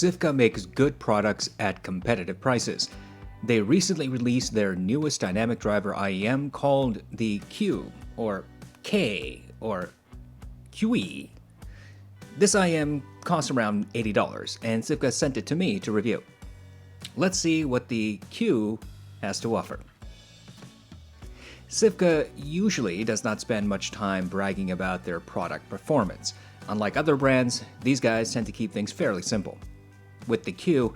Sivga makes good products at competitive prices. They recently released their newest dynamic driver IEM called the Q, or K, or QE. This IEM costs around $80, and Sivga sent it to me to review. Let's see what the Q has to offer. Sivga usually does not spend much time bragging about their product performance. Unlike other brands, these guys tend to keep things fairly simple. With the Q,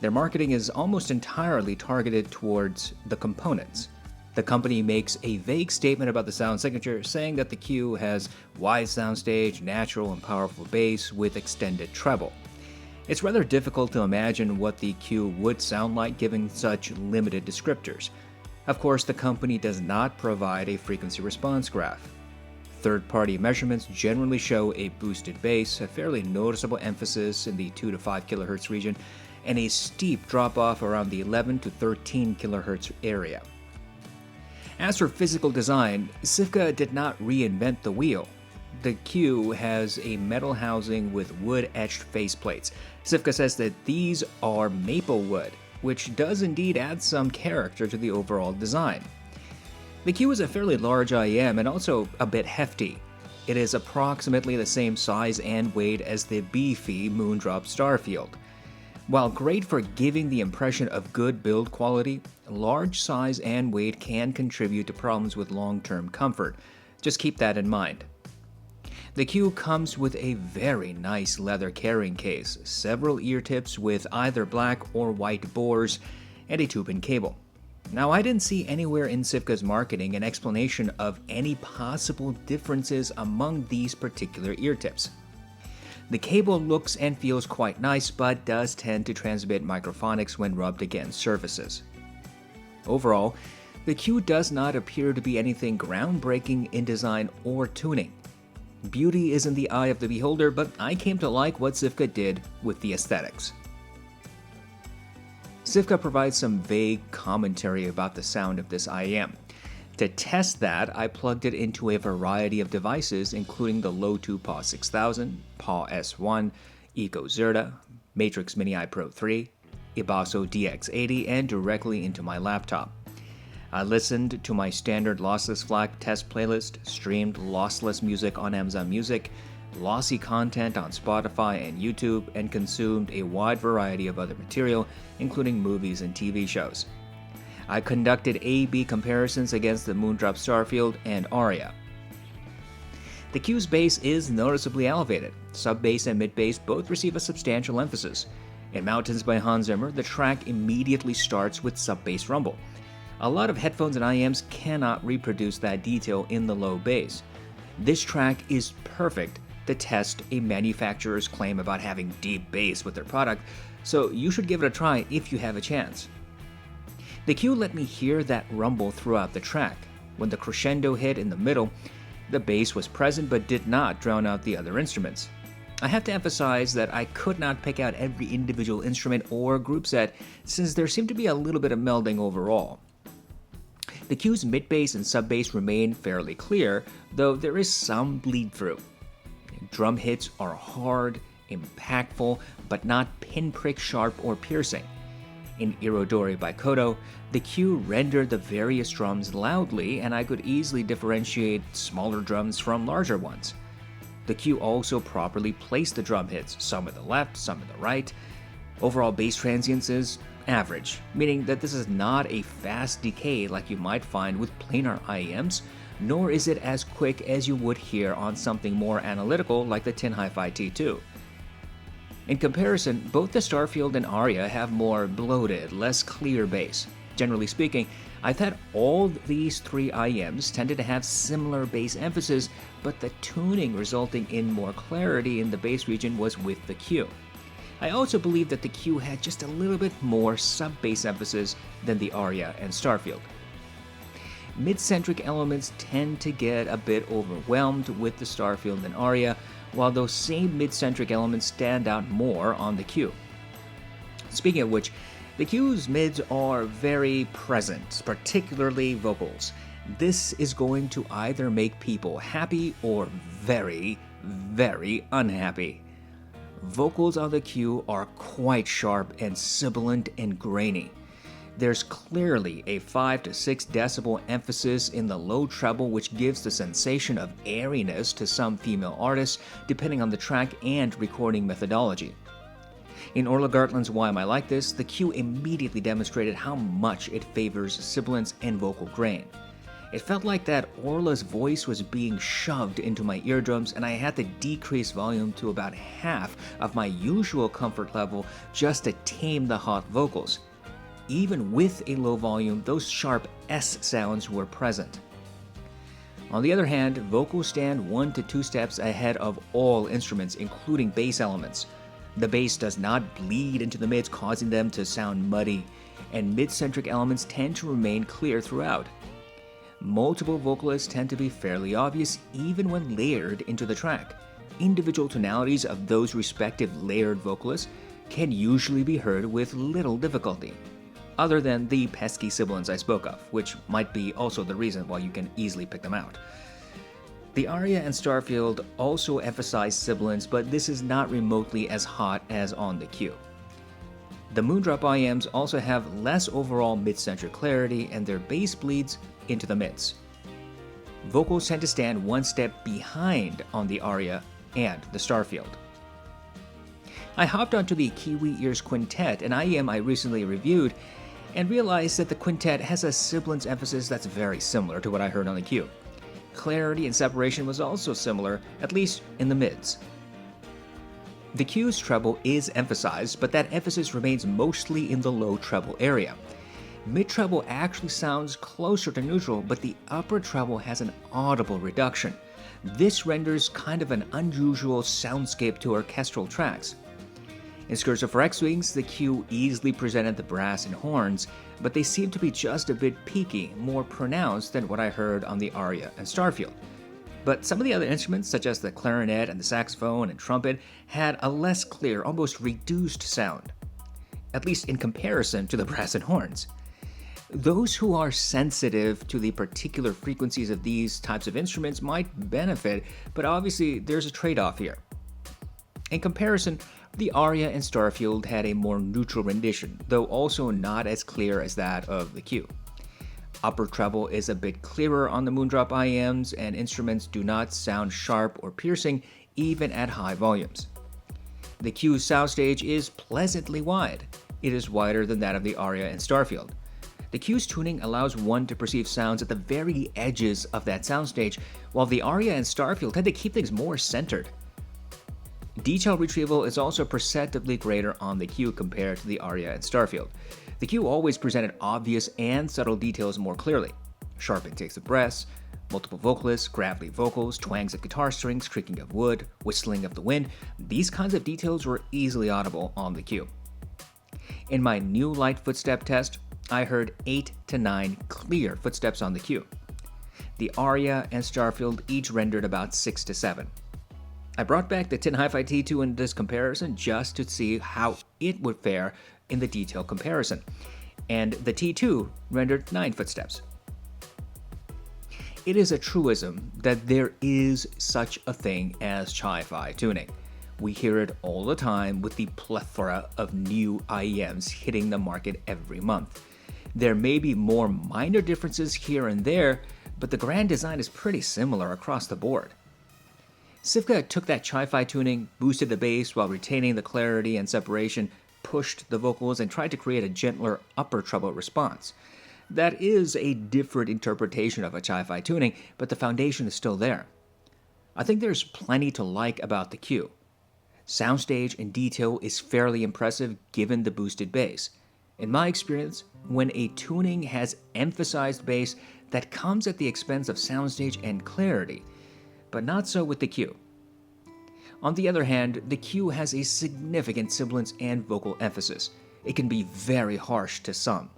their marketing is almost entirely targeted towards the components. The company makes a vague statement about the sound signature, saying that the Q has wide soundstage, natural and powerful bass with extended treble. It's rather difficult to imagine what the Q would sound like given such limited descriptors. Of course, the company does not provide a frequency response graph. Third-party measurements generally show a boosted bass, a fairly noticeable emphasis in the 2 to 5 kHz region, and a steep drop-off around the 11 to 13 kHz area. As for physical design, Sivga did not reinvent the wheel. The Q has a metal housing with wood-etched faceplates. Sivga says that these are maple wood, which does indeed add some character to the overall design. The Q is a fairly large IEM and also a bit hefty. It is approximately the same size and weight as the beefy Moondrop Starfield. While great for giving the impression of good build quality, large size and weight can contribute to problems with long-term comfort. Just keep that in mind. The Q comes with a very nice leather carrying case, several ear tips with either black or white bores, and a 2-pin cable. Now, I didn't see anywhere in Sivga's marketing an explanation of any possible differences among these particular ear tips. The cable looks and feels quite nice, but does tend to transmit microphonics when rubbed against surfaces. Overall, the Q does not appear to be anything groundbreaking in design or tuning. Beauty is in the eye of the beholder, but I came to like what Sivga did with the aesthetics. Sivga provides some vague commentary about the sound of this IEM. To test that, I plugged it into a variety of devices, including the Lotu PAW 6000, PAW S1, Eco Zerta, Matrix Mini I Pro 3, Ibasso DX80, and directly into my laptop. I listened to my standard lossless FLAC test playlist, streamed lossless music on Amazon Music, lossy content on Spotify and YouTube, and consumed a wide variety of other material, including movies and TV shows. I conducted A/B comparisons against the Moondrop Starfield and Aria. The Q's bass is noticeably elevated. Sub-bass and mid-bass both receive a substantial emphasis. In Mountains by Hans Zimmer, the track immediately starts with sub-bass rumble. A lot of headphones and IEMs cannot reproduce that detail in the low bass. This track is perfect to test a manufacturer's claim about having deep bass with their product, so you should give it a try if you have a chance. The Q let me hear that rumble throughout the track. When the crescendo hit in the middle, the bass was present but did not drown out the other instruments. I have to emphasize that I could not pick out every individual instrument or group set since there seemed to be a little bit of melding overall. The Q's mid-bass and sub-bass remain fairly clear, though there is some bleed-through. Drum hits are hard, impactful, but not pinprick sharp or piercing. In Irodori by Kodo, the Q rendered the various drums loudly, and I could easily differentiate smaller drums from larger ones. The Q also properly placed the drum hits, some at the left, some at the right. Overall bass transients is average, meaning that this is not a fast decay like you might find with planar IEMs, nor is it as quick as you would hear on something more analytical like the Tin Hi-Fi T2. In comparison, both the Starfield and Aria have more bloated, less clear bass. Generally speaking, I thought all these three IEMs tended to have similar bass emphasis, but the tuning resulting in more clarity in the bass region was with the Q. I also believe that the Q had just a little bit more sub-bass emphasis than the Aria and Starfield. Mid-centric elements tend to get a bit overwhelmed with the Starfield and Aria, while those same mid-centric elements stand out more on the Q. Speaking of which, the Q's mids are very present, particularly vocals. This is going to either make people happy or very, very unhappy. Vocals on the Q are quite sharp and sibilant and grainy. There's clearly a 5 to 6 decibel emphasis in the low treble, which gives the sensation of airiness to some female artists, depending on the track and recording methodology. In Orla Gartland's Why Am I Like This, the Q immediately demonstrated how much it favors sibilance and vocal grain. It felt like that Orla's voice was being shoved into my eardrums, and I had to decrease volume to about half of my usual comfort level just to tame the hot vocals. Even with a low volume, those sharp S sounds were present. On the other hand, vocals stand 1 to 2 steps ahead of all instruments, including bass elements. The bass does not bleed into the mids, causing them to sound muddy, and mid-centric elements tend to remain clear throughout. Multiple vocalists tend to be fairly obvious even when layered into the track. Individual tonalities of those respective layered vocalists can usually be heard with little difficulty, other than the pesky sibilants I spoke of, which might be also the reason why you can easily pick them out. The aria and Starfield also emphasize sibilants, but this is not remotely as hot as on the Q. The Moondrop IMs also have less overall mid-centric clarity, and their bass bleeds into the mids. Vocals tend to stand 1 step behind on the aria and the Starfield. I hopped onto the Kiwi Ears Quintet, an IEM I recently reviewed, and realized that the quintet has a sibilance emphasis that's very similar to what I heard on the Q. Clarity and separation was also similar, at least in the mids. The Q's treble is emphasized, but that emphasis remains mostly in the low treble area. Mid-treble actually sounds closer to neutral, but the upper treble has an audible reduction. This renders kind of an unusual soundscape to orchestral tracks. In Scherzo for X-Wings, the Q easily presented the brass and horns, but they seem to be just a bit peaky, more pronounced than what I heard on the aria and Starfield. But some of the other instruments, such as the clarinet and the saxophone and trumpet, had a less clear, almost reduced sound, at least in comparison to the brass and horns. Those who are sensitive to the particular frequencies of these types of instruments might benefit, but obviously there's a trade-off here. In comparison, the aria and Starfield had a more neutral rendition, though also not as clear as that of the Q. Upper treble is a bit clearer on the Moondrop IMs, and instruments do not sound sharp or piercing even at high volumes. The Q's soundstage is pleasantly wide. It is wider than that of the aria and Starfield. The Q's tuning allows one to perceive sounds at the very edges of that soundstage, while the aria and Starfield tend to keep things more centered. Detail retrieval is also perceptibly greater on the Q compared to the aria and Starfield. The Q always presented obvious and subtle details more clearly. Sharp intakes of breaths, multiple vocalists, gravelly vocals, twangs of guitar strings, creaking of wood, whistling of the wind. These kinds of details were easily audible on the Q. In my new light footstep test, I heard 8 to 9 clear footsteps on the Q. The aria and Starfield each rendered about 6 to 7. I brought back the Tin Hi-Fi T2 in this comparison just to see how it would fare in the detail comparison, and the T2 rendered 9 footsteps. It is a truism that there is such a thing as hi-fi tuning. We hear it all the time with the plethora of new IEMs hitting the market every month. There may be more minor differences here and there, but the grand design is pretty similar across the board. Sivga took that hi-fi tuning, boosted the bass while retaining the clarity and separation, pushed the vocals, and tried to create a gentler upper treble response. That is a different interpretation of a hi-fi tuning, but the foundation is still there. I think there's plenty to like about the Q. Soundstage and detail is fairly impressive given the boosted bass. In my experience, when a tuning has emphasized bass, that comes at the expense of soundstage and clarity, but not so with the Q. On the other hand, the Q has a significant sibilance and vocal emphasis. It can be very harsh to some.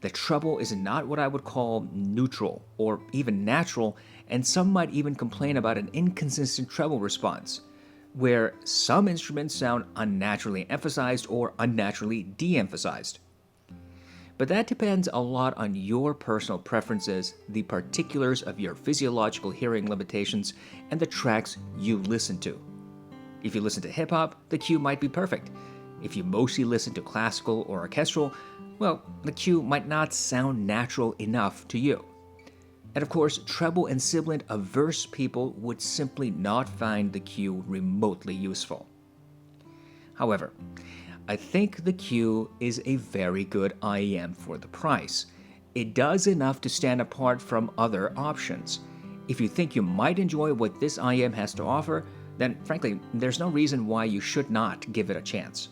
The treble is not what I would call neutral or even natural, and some might even complain about an inconsistent treble response, where some instruments sound unnaturally emphasized or unnaturally de-emphasized. But that depends a lot on your personal preferences, the particulars of your physiological hearing limitations, and the tracks you listen to. If you listen to hip hop, the cue might be perfect. If you mostly listen to classical or orchestral, well, the cue might not sound natural enough to you. And of course, treble and sibilant averse people would simply not find the cue remotely useful. However, I think the cue is a very good IEM for the price. It does enough to stand apart from other options. If you think you might enjoy what this IEM has to offer, then frankly, there's no reason why you should not give it a chance.